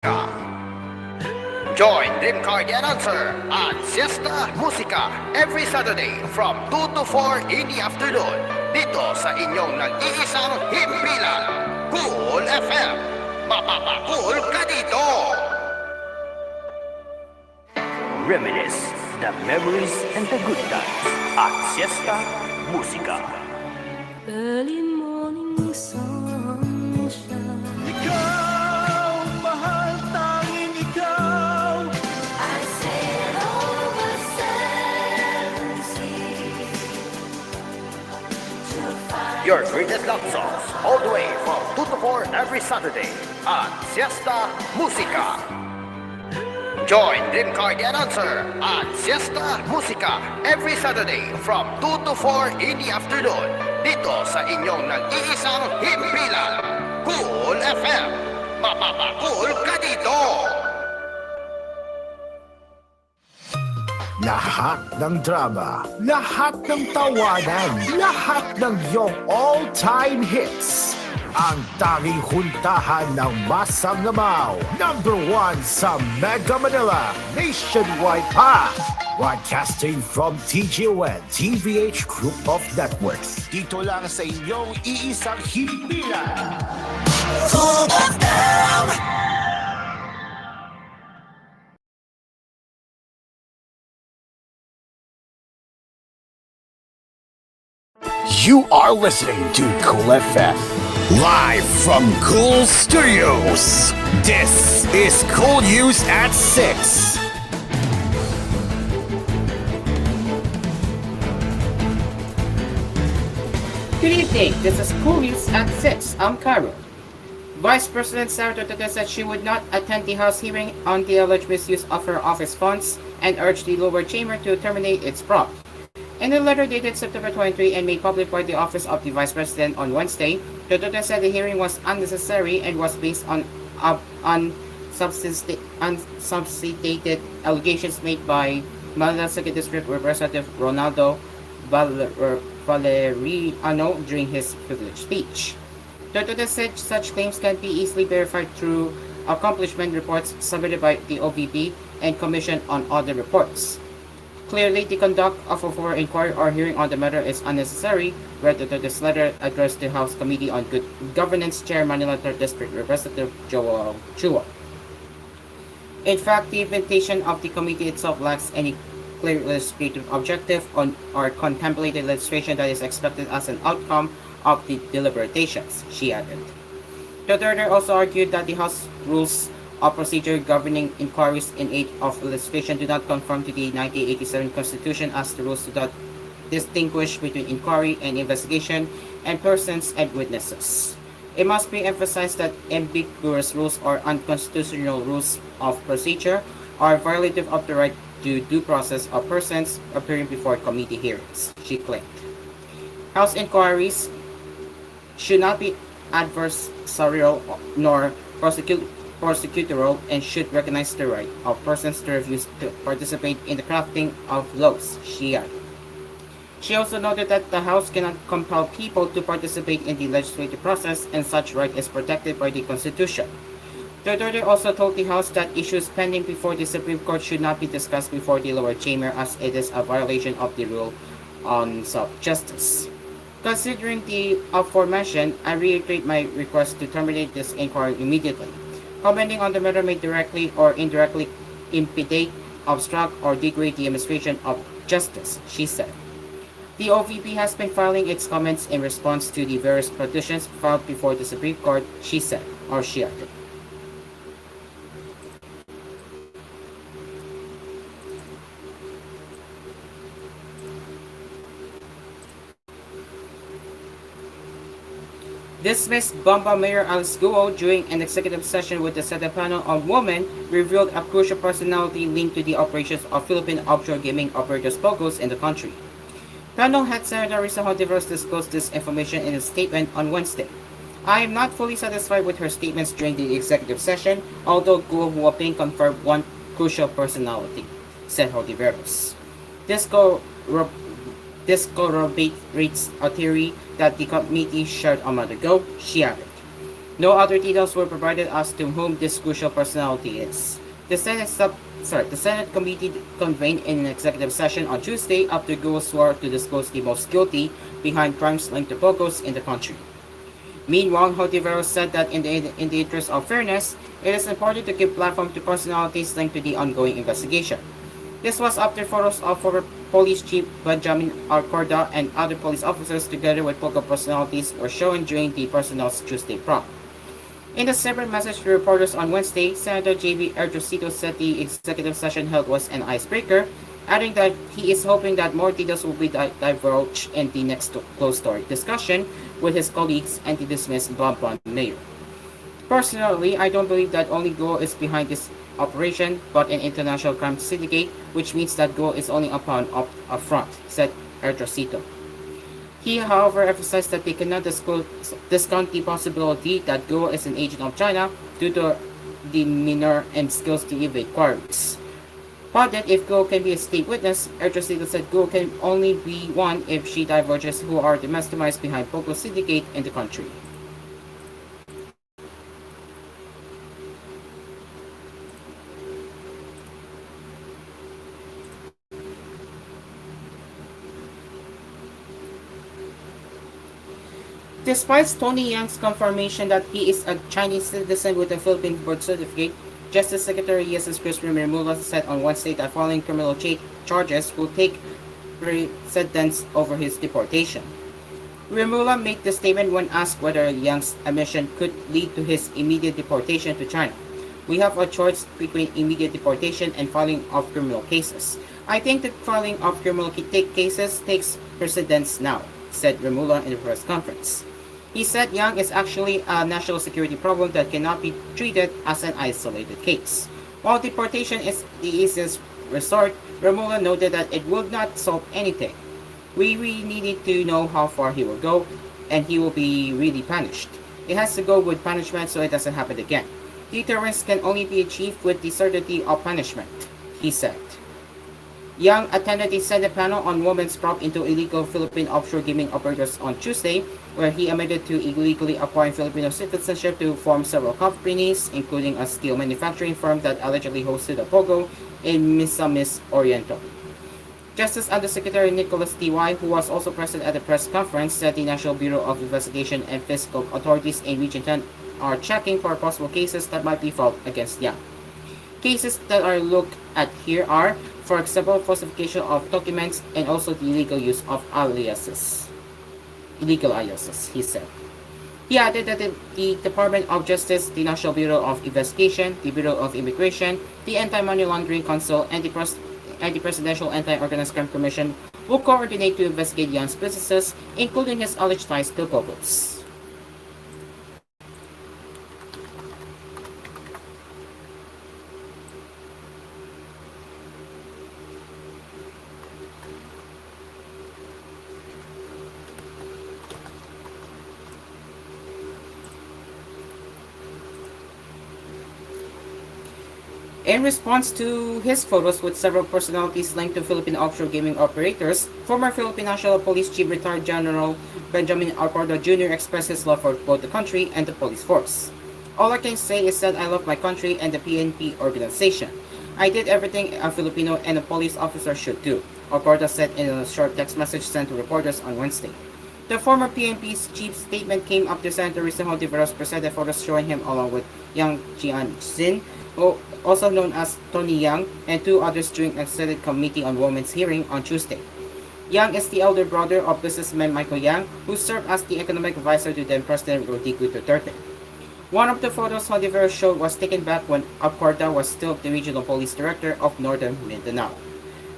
Musika. Join Dream Card announcer at Siesta Musika every Saturday from 2 to 4 in the afternoon dito sa inyong nag-iisang himpilan, Cool FM. Mapapakool ka dito! Reminisce the memories and the good times at Siesta Musika. Early morning sunshine. Ikaw, mahal tanging ikaw. I sail over seven seas to find Your greatest love songs all the way from 2 to 4 every Saturday at Siesta Musika. Join Dream Card announcer at Siesta Musika every Saturday from 2 to 4 in the afternoon dito sa inyong nag-iisang himpilan, Cool FM. Mapapakool ka dito! Lahat ng drama, lahat ng tawanan, lahat ng iyong all-time hits. Ang tanging huntahan ng Masangamaw. #1 sa Mega Manila, nationwide pa. Broadcasting from TGON, TVH Group of Networks. Dito lang sa inyong iisang himpilan. You are listening to Cool FM. Live from Cool Studios. This is Cool News at 6. Good evening, this is Cool News at 6. I'm Caro. Vice President Sara Duterte said she would not attend the House hearing on the alleged misuse of her office funds and urged the lower chamber to terminate its prompt. In a letter dated September 23 and made public by the Office of the Vice President on Wednesday, Duterte said the hearing was unnecessary and was based on unsubstantiated allegations made by Manila 2nd District Representative Ronaldo Valeriano during his privileged speech. Duterte said such claims can be easily verified through accomplishment reports submitted by the OVP and Commission on Other Reports. Clearly, the conduct of a full inquiry or hearing on the matter is unnecessary, read Duterte's letter addressed the House Committee on Good Governance Chair Manila 3rd District Representative Joel Chua. In fact, the invitation of the committee itself lacks any clear illustrative objective on or contemplated legislation that is expected as an outcome of the deliberations, she added. Duterte also argued that the House rules of procedure governing inquiries in aid of legislation do not conform to the 1987 Constitution, as the rules do not distinguish between inquiry and investigation and persons and witnesses. It must be emphasized that ambiguous rules or unconstitutional rules of procedure are violative of the right to due process of persons appearing before committee hearings, she claimed. House inquiries should not be adversarial nor prosecutorial and should recognize the right of persons to refuse to participate in the crafting of laws, she added. She also noted that the House cannot compel people to participate in the legislative process, and such right is protected by the Constitution. Duterte also told the House that issues pending before the Supreme Court should not be discussed before the lower chamber, as it is a violation of the rule on self-justice. Considering the aforementioned, I reiterate my request to terminate this inquiry immediately. Commenting on the matter may directly or indirectly impede, obstruct, or degrade the administration of justice, she said. The OVP has been filing its comments in response to the various petitions filed before the Supreme Court, she said, or she added. Dismissed Bamba Mayor Alice Guo during an executive session with the Senate panel on women revealed a crucial personality linked to the operations of Philippine offshore gaming operators POGOs in the country. Panel head Senator Risa Hontiveros disclosed this information in a statement on Wednesday. I am not fully satisfied with her statements during the executive session, although Guo Huaping confirmed one crucial personality, said Hontiveros. This corroborates a theory that the committee shared a month ago, she added. No other details were provided as to whom this crucial personality is. The Senate committee convened in an executive session on Tuesday after Google swore to disclose the most guilty behind crimes linked to Pogos in the country. Meanwhile, Hotiveros said that in the interest of fairness, it is important to give platform to personalities linked to the ongoing investigation. This was after photos of former police chief Benjamin Arcorda and other police officers together with Pogo personalities were shown during the personnel's Tuesday prompt. In a separate message to reporters on Wednesday, Senator J.B. Erjosito said the executive session held was an icebreaker, adding that he is hoping that more details will be divulged in the next closed-door discussion with his colleagues and the dismissed Bamban mayor. Personally, I don't believe that only Go is behind this operation, but an international crime syndicate, which means that Go is only a pawn up front, said Erjosito. He, however, emphasized that they cannot discount the possibility that Go is an agent of China due to the demeanor and skills to evade queries. But that if Go can be a state witness, Erjosito said Go can only be one if she divulges who are the masterminds behind Pogo syndicate in the country. Despite Tony Yang's confirmation that he is a Chinese citizen with a Philippine birth certificate, Justice Secretary Yesus Crispin Remula said on Wednesday that following criminal charges will take precedence over his deportation. Remula made the statement when asked whether Yang's admission could lead to his immediate deportation to China. We have a choice between immediate deportation and filing of criminal cases. I think that filing of criminal cases takes precedence now, said Remula in a press conference. He said Yang is actually a national security problem that cannot be treated as an isolated case. While deportation is the easiest resort, Remula noted that it would not solve anything. We really needed to know how far he will go, and he will be really punished. It has to go with punishment so it doesn't happen again. Deterrence can only be achieved with the certainty of punishment, he said. Yang attended a Senate panel on women's prop into illegal Philippine offshore gaming operators on Tuesday, where he admitted to illegally acquiring Filipino citizenship to form several companies, including a steel manufacturing firm that allegedly hosted a pogo in Misamis Oriental. Justice Undersecretary Nicholas T.Y., who was also present at the press conference, said the National Bureau of Investigation and Fiscal Authorities in Region 10 are checking for possible cases that might be filed against Yang. Cases that are looked at here are, for example, falsification of documents and also the illegal use of illegal aliases, he said. He added that the Department of Justice, the National Bureau of Investigation, the Bureau of Immigration, the Anti-Money Laundering Council, and the Presidential Anti-Organized Crime Commission will coordinate to investigate Yang's businesses, including his alleged ties to Pogos. In response to his photos with several personalities linked to Philippine offshore gaming operators, former Philippine National Police Chief Retired General Benjamin Arcorda Jr. expressed his love for both the country and the police force. All I can say is that I love my country and the PNP organization. I did everything a Filipino and a police officer should do, Arcorda said in a short text message sent to reporters on Wednesday. The former PNP's chief statement came after Senator Rizal Hontiveros presented photos showing him along with Yang Jianxin, also known as Tony Yang, and two others during a Senate Committee on Women's hearing on Tuesday. Yang is the elder brother of businessman Michael Yang, who served as the economic advisor to then President Rodrigo Duterte. One of the photos Hontiveros showed was taken back when Arcorda was still the regional police director of Northern Mindanao.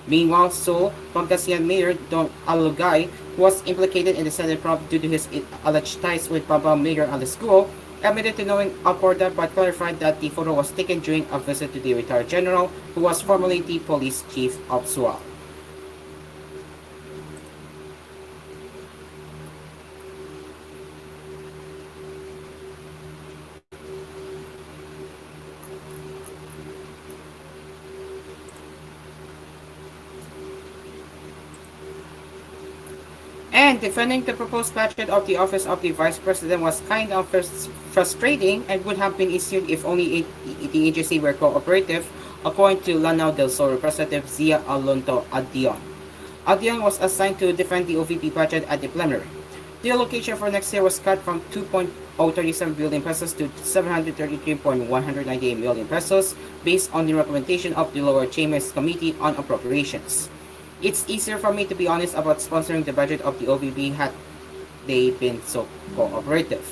Meanwhile, Seoul, Pangasinan Mayor Don Alugay, who was implicated in the Senate probe due to his alleged ties with Bambang Mayor on the school, admitted to knowing Arcorda but clarified that the photo was taken during a visit to the retired general, who was formerly the police chief of Sual. And defending the proposed budget of the Office of the Vice President was kind of frustrating and would have been easier if only the agency were cooperative, according to Lanao del Sur Representative Zia Alonto Adion. Adion was assigned to defend the OVP budget at the plenary. The allocation for next year was cut from 2.037 billion pesos to 733.198 million pesos based on the recommendation of the lower chambers Committee on Appropriations. It's easier for me to be honest about sponsoring the budget of the OVP had they been so cooperative.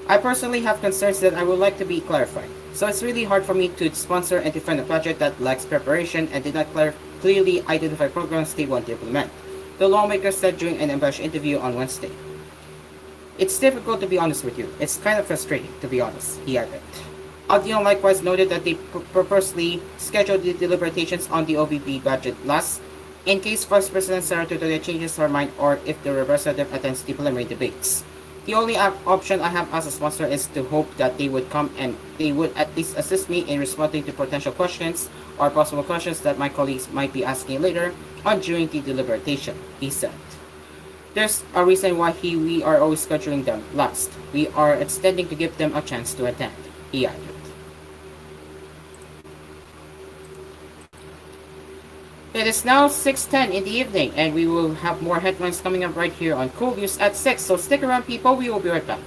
I personally have concerns that I would like to be clarified. So it's really hard for me to sponsor and defend a budget that lacks preparation and did not clearly identify programs they want to implement, the lawmaker said during an Embash interview on Wednesday. It's difficult to be honest with you. It's kind of frustrating, to be honest, he added. Adion likewise noted that they purposely scheduled the deliberations on the OVP budget last, in case Vice President Sara Duterte changes her mind or if the representative attends the preliminary debates. The only option I have as a sponsor is to hope that they would come and they would at least assist me in responding to potential questions or possible questions that my colleagues might be asking later on during the deliberation, he said. There's a reason why we are always scheduling them last. We are extending to give them a chance to attend, he added. It is now 6:10 in the evening, and we will have more headlines coming up right here on koolNews at 6, so stick around people, we will be right back.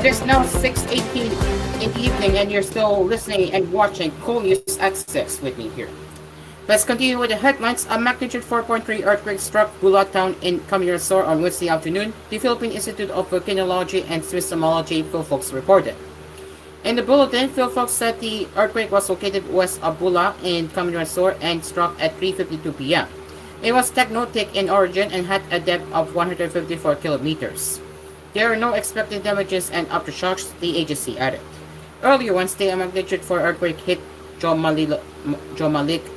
It is now 6:18 in the evening, and you're still listening and watching Cool News at 6 with me here. Let's continue with the headlines. A magnitude 4.3 earthquake struck Bula town in Camarines on Wednesday afternoon, the Philippine Institute of Volcanology and Seismology PhilFox reported. In the bulletin, PhilFox said the earthquake was located west of Bula in Camarines and struck at 3:52 p.m. It was tectonic in origin and had a depth of 154 kilometers. There are no expected damages and aftershocks, the agency added. Earlier Wednesday, a magnitude 4 earthquake hit Jomalik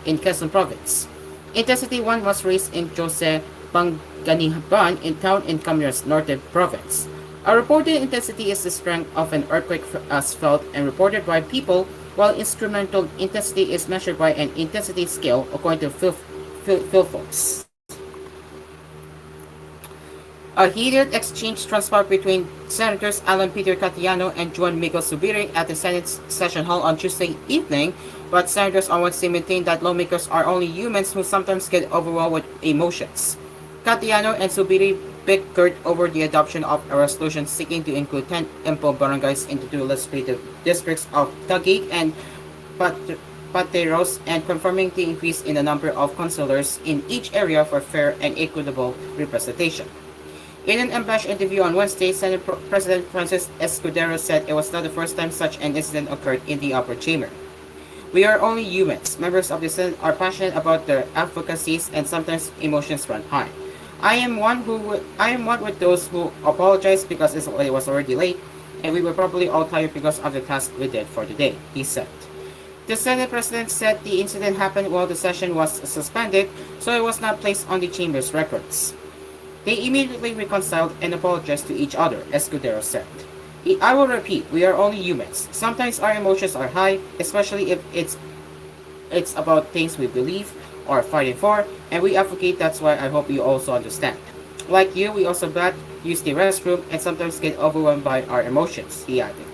in Quezon Province. Intensity 1 was raised in Jose Panganiban in town in Camarines Norte Province. A reported intensity is the strength of an earthquake as felt and reported by people, while instrumental intensity is measured by an intensity scale according to PhilFox. A heated exchange transpired between Senators Alan Peter Catiano and Juan Miguel Zubiri at the Senate session hall on Tuesday evening, but Senators on Wednesday maintained that lawmakers are only humans who sometimes get overwhelmed with emotions. Catiano and Zubiri bickered over the adoption of a resolution seeking to include 10 impo barangays into 2 legislative districts of Taguig and Pateros and confirming the increase in the number of councilors in each area for fair and equitable representation. In an unabashed interview on Wednesday, Senate President Francis Escudero said it was not the first time such an incident occurred in the upper chamber. We are only humans. Members of the Senate are passionate about their advocacies and sometimes emotions run high. I am one with those who apologize because it was already late, and we were probably all tired because of the task we did for the day, he said. The Senate President said the incident happened while the session was suspended, so it was not placed on the chamber's records. They immediately reconciled and apologized to each other, Escudero said. I will repeat, we are only humans. Sometimes our emotions are high, especially if it's about things we believe or are fighting for, and we advocate. That's why I hope you also understand. Like you, we also use the restroom, and sometimes get overwhelmed by our emotions, he added.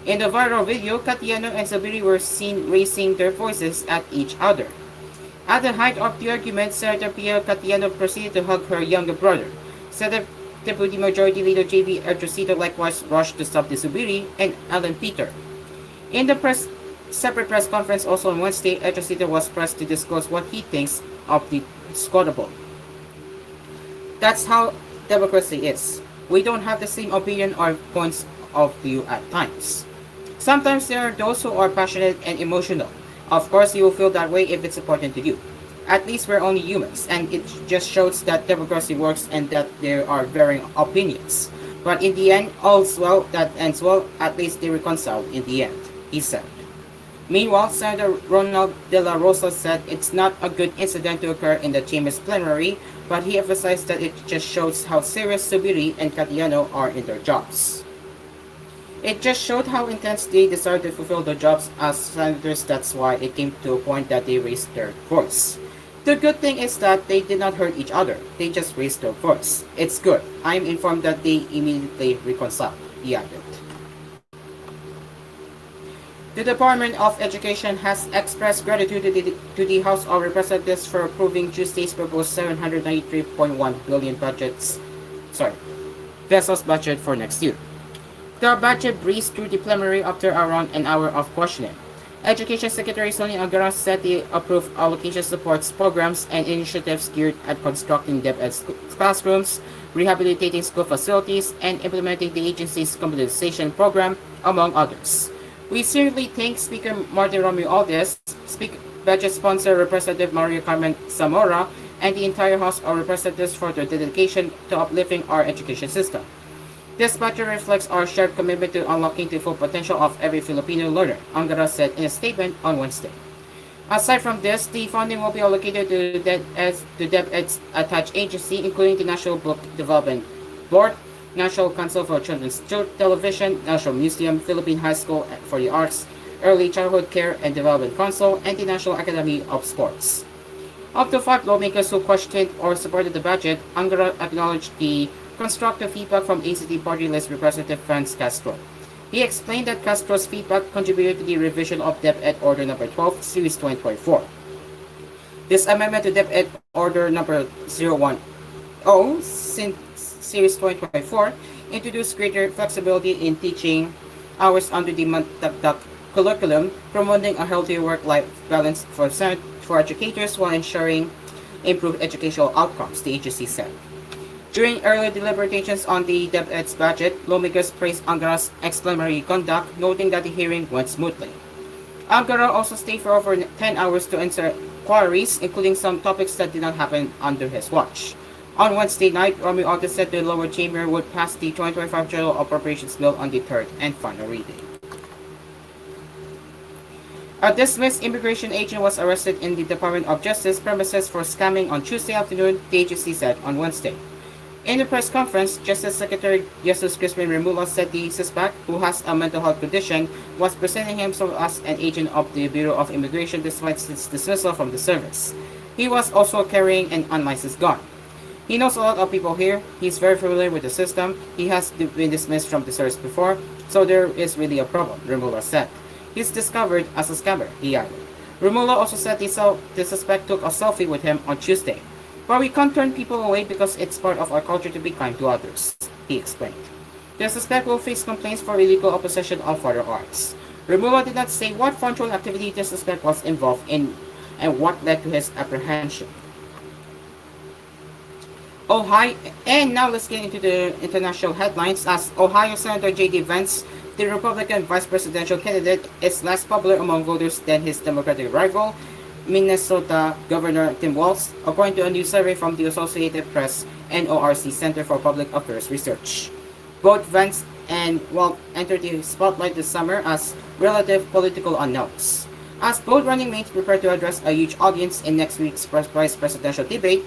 In the viral video, Catiano and Zubiri were seen raising their voices at each other. At the height of the argument, Senator Pia Catiano proceeded to hug her younger brother. Senate Deputy Majority Leader J.V. Ertrosito likewise rushed to stop the Zubiri and Alan Peter. In the separate press conference also on Wednesday, Ertrosito was pressed to disclose what he thinks of the squattable. That's how democracy is. We don't have the same opinion or points of view at times. Sometimes there are those who are passionate and emotional. Of course, you will feel that way if it's important to you. At least we're only humans, and it just shows that democracy works and that there are varying opinions. But in the end, all's well that ends well. At least they reconciled in the end, he said. Meanwhile, Senator Ronald De La Rosa said it's not a good incident to occur in the chamber's plenary, but he emphasized that it just shows how serious Zubiri and Catiano are in their jobs. It just showed how intense they decided to fulfill their jobs as senators. That's why it came to a point that they raised their voice. The good thing is that they did not hurt each other. They just raised their voice. It's good. I am informed that they immediately reconciled, he added. The Department of Education has expressed gratitude to the House of Representatives for approving Tuesday's proposed 793.1 billion pesos budget for next year. The budget breezed through the plenary after around an hour of questioning. Education Secretary Sonny Angara said the approved allocation supports programs and initiatives geared at constructing DepEd classrooms, rehabilitating school facilities, and implementing the agency's computerization program, among others. We sincerely thank Speaker Martin Romeo Aldez, budget sponsor Representative Maria Carmen Zamora, and the entire House of Representatives for their dedication to uplifting our education system. This budget reflects our shared commitment to unlocking the full potential of every Filipino learner, Angara said in a statement on Wednesday. Aside from this, the funding will be allocated to DepEd's attached agency, including the National Book Development Board, National Council for Children's Television, National Museum, Philippine High School for the Arts, Early Childhood Care and Development Council, and the National Academy of Sports. Up to 5 lawmakers who questioned or supported the budget, Angara acknowledged the constructive feedback from ACT Party List Representative Franz Castro. He explained that Castro's feedback contributed to the revision of DepEd Order No. 12, Series 2024. This amendment to DepEd Order No. 010, Series 2024, introduce greater flexibility in teaching hours under the Mantak curriculum, promoting a healthier work-life balance for educators while ensuring improved educational outcomes, the agency said. During earlier deliberations on the DepEd's budget, lawmakers praised Angara's exemplary conduct, noting that the hearing went smoothly. Angara also stayed for over 10 hours to answer queries, including some topics that did not happen under his watch. On Wednesday night, Romy Otto said the lower chamber would pass the 2025 General Appropriations Bill on the third and final reading. A dismissed immigration agent was arrested in the Department of Justice premises for scamming on Tuesday afternoon, the agency said on Wednesday. In the press conference, Justice Secretary Jesus Crispin Remulla said the suspect, who has a mental health condition, was presenting himself as an agent of the Bureau of Immigration despite his dismissal from the service. He was also carrying an unlicensed gun. He knows a lot of people here. He's very familiar with the system. He has been dismissed from the service before, so there is really a problem, Remulla said. He's discovered as a scammer, he added. Remulla also said the suspect took a selfie with him on Tuesday. But we can't turn people away because it's part of our culture to be kind to others, he explained. The suspect will face complaints for illegal opposition of further arts. Remulla did not say what frontal activity the suspect was involved in and what led to his apprehension. And now let's get into the international headlines. As Ohio Senator J.D. Vance, the Republican vice presidential candidate, is less popular among voters than his Democratic rival, Minnesota Governor Tim Walz, according to a new survey from the Associated Press and ORC Center for Public Affairs Research. Both Vance and Walz entered the spotlight this summer as relative political unknowns. As both running mates prepare to address a huge audience in next week's vice presidential debate,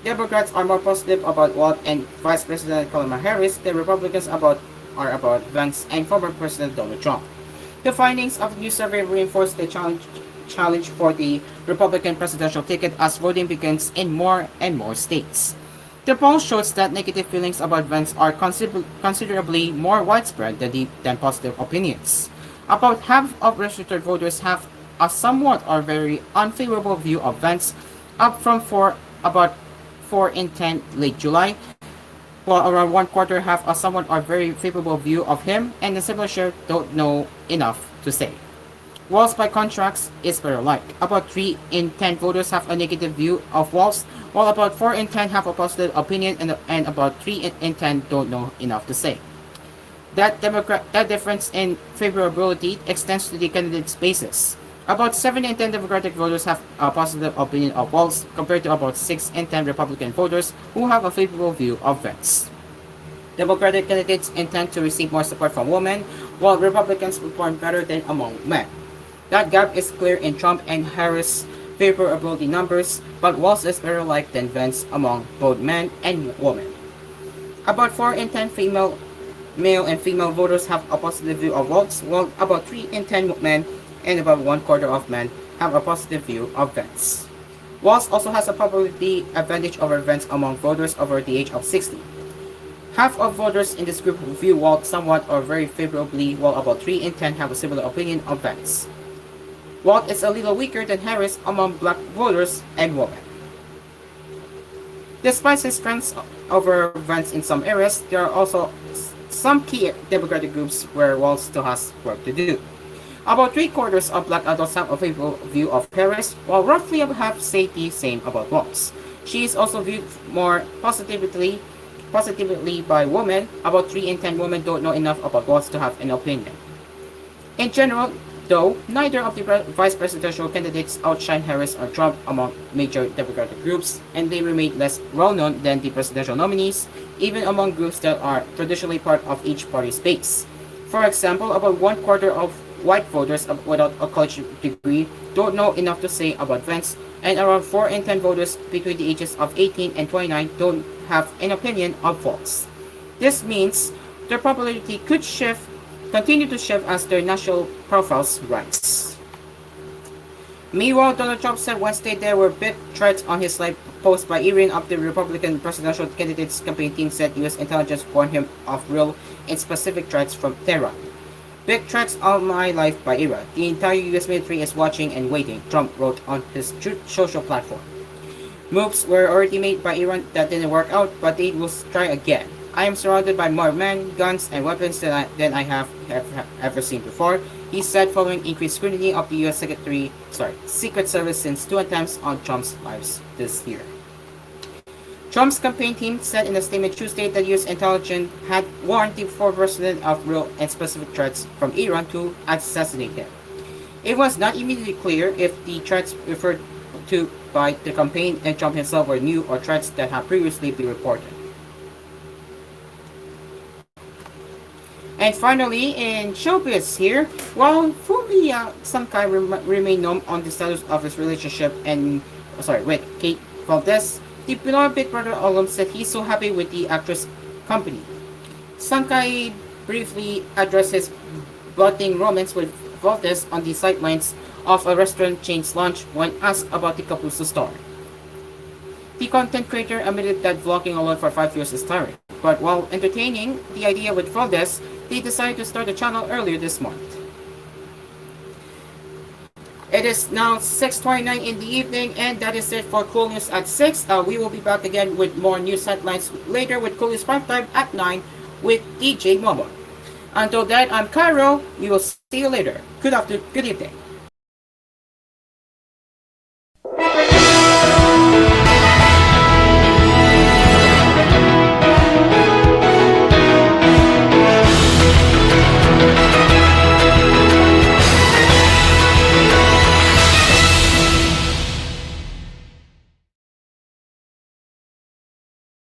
Democrats are more positive about Walz and Vice President Kamala Harris than Republicans are about Vance and former President Donald Trump. The findings of the new survey reinforce the challenge for the Republican presidential ticket as voting begins in more and more states. The poll shows that negative feelings about Vance are considerably more widespread than positive opinions. About half of registered voters have a somewhat or very unfavorable view of Vance, up from about 4 in 10 late July, while around one quarter have a somewhat or very favorable view of him, and a similar share don't know enough to say. Walz, by contrast, is very alike. About 3 in 10 voters have a negative view of Walz, while about 4 in 10 have a positive opinion, and about 3 in 10 don't know enough to say. That difference in favorability extends to the candidates' bases. About 7 in 10 Democratic voters have a positive opinion of Walz, compared to about 6 in 10 Republican voters who have a favorable view of Vance. Democratic candidates intend to receive more support from women, while Republicans perform better than among men. That gap is clear in Trump and Harris' favorability numbers, but Walz is better liked than Vance among both men and women. About 4 in 10 male and female voters have a positive view of Walz, while about 3 in 10 men and about one quarter of men have a positive view of Vance. Walz also has a probability advantage over Vance among voters over the age of 60. Half of voters in this group view Walz somewhat or very favorably, while about 3 in 10 have a similar opinion of Vance. Walz is a little weaker than Harris among black voters and women. Despite his strengths over Vance in some areas, there are also some key Democratic groups where Walz still has work to do. About 3/4 of black adults have a favorable view of Harris, while roughly half say the same about Walz. She is also viewed more positively by women. About 3 in 10 women don't know enough about Walz to have an opinion. In general, though, neither of the vice presidential candidates outshine Harris or Trump among major Democratic groups, and they remain less well-known than the presidential nominees, even among groups that are traditionally part of each party's base. For example, about one quarter of white voters without a college degree don't know enough to say about Vance, and around 4 in 10 voters between the ages of 18 and 29 don't have an opinion of Walz. This means their popularity could continue to shift as their national profiles rise. Meanwhile, Donald Trump said Wednesday there were big threats on his life posed by Iran after the Republican presidential candidate's campaign team said U.S. intelligence warned him of real and specific threats from Tehran. Big threats on my life by Iran. The entire U.S. military is watching and waiting, Trump wrote on his Truth Social platform. Moves were already made by Iran that didn't work out, but they will try again. I am surrounded by more men, guns, and weapons than I have ever seen before, he said following increased scrutiny of the U.S. Secret Service since two attempts on Trump's lives this year. Trump's campaign team said in a statement Tuesday that U.S. intelligence had warned the former president of real and specific threats from Iran to assassinate him. It was not immediately clear if the threats referred to by the campaign and Trump himself were new or threats that had previously been reported. And finally, in showbiz here, while Fumi Sankei remained numb on the status of his relationship with Kate Valdez, the beloved Big Brother alum said he's so happy with the actress' company. Sankei briefly addressed his budding romance with Valdez on the sidelines of a restaurant chain's lunch when asked about the couple's story. The content creator admitted that vlogging alone for 5 years is tiring, but while entertaining the idea with Valdez, they decided to start a channel earlier this month. It is now 6:29 in the evening, and that is it for koolNews at 6. We will be back again with more news headlines later with koolNews Prime Time at 9 with DJ Momo. Until then, I'm Cairo. We will see you later. Good evening.